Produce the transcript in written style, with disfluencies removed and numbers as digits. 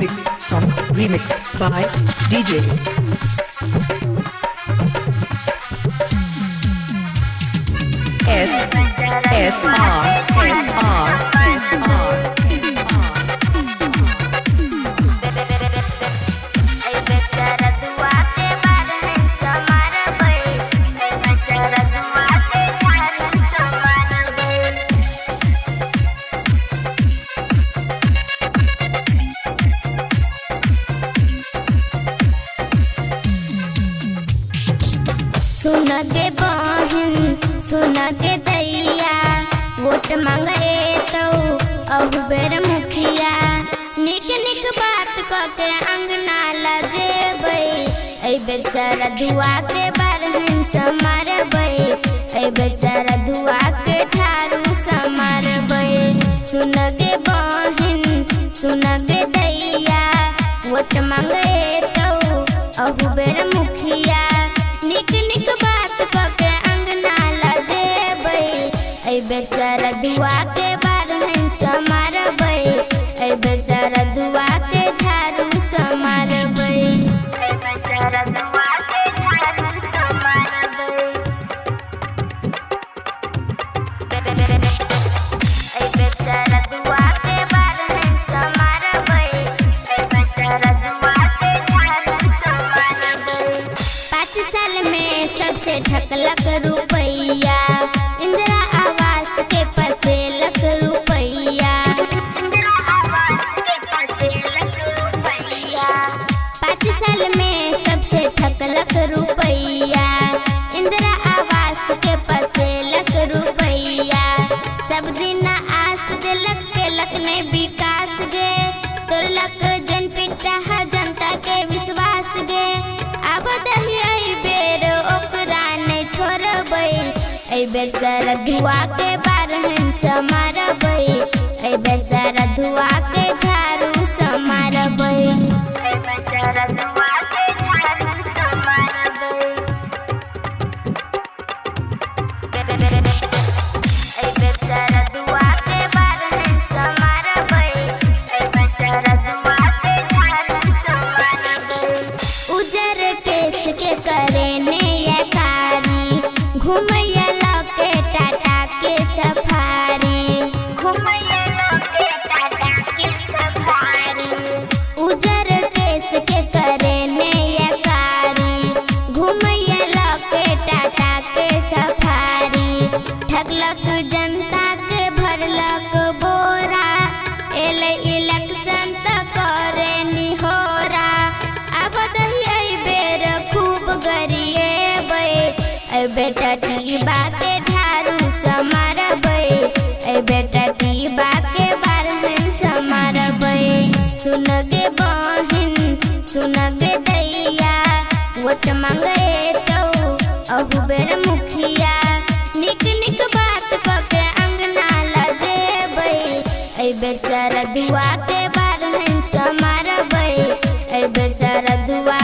Remix song remixed by DJ SR सुन के बहन सुन के दैया वोट मांगे तो अहु बेर मुखिया निक निक बात क के अंगना लजेबै ए बेर सारा दुआ के बारहन समारबै ए बेर सारा दुआ के झाड़ू समारबै सुन के बहन सुन के दैया वोट मांगे तो अहु बेर मुखिया निक निक बात क के अंगना लजेबै ए बेर सारा दुआ के बारहन समारबै ए बेर सारा दुआ के झाड़ू समारबै ए बेर सारा दुआ के झाड़ू समारबै ए बेर सारा दुआ के बारहन समारबै ए बेर सारा दुआ के झाड़ू समारबै 5 साल में सबसे ढकलक रुपैया इंदिरा आवास के 5 लाख रुपैया इंदिरा आवास के 5 लाख रुपैया 5 साल में सबसे ढकलक रुपैया इंदिरा आवास के 5 लाख रुपैया सब दिन आस दिलक के लक ने विकास गे तोरलक जन पिटा जनता के विश्वास गे अब दही आई बेर ओकरा नहीं छोड़बै ए बेर सारा धुआ के बारहन समारबै ए बेर सारा धुआ के झाड़ू समारबै ए बेर सारा धुआ के झाड़ू समारबै ए बेर सारा धुआ के बारहन समारबै ए बेर सारा धुआ के झाड़ू समारबै उजर केस के करे ने ये कारी घुमैया लके टाटा के सफारी घुमैया लके टाटा के सफारी उजर केस के करे ने ये कारी घुमैया लके टाटा के सफारी ठगलक जनता के भरलक बोरा एले इलेक्शन त करे निहोरा अब दही आई बेर खूब गरिएबै ए बेटा टीबा के झाड़ू समारबै ए बेटा टीबा के बारहन समारबै सुन गे बहिन सुन गे दैया वोट मांगे तो अहु बेर मुखिया निक निक बात क के अंगना लजेबै ए बेर सारा दुआ के बारहन समारबै ए बेर सारा दुआ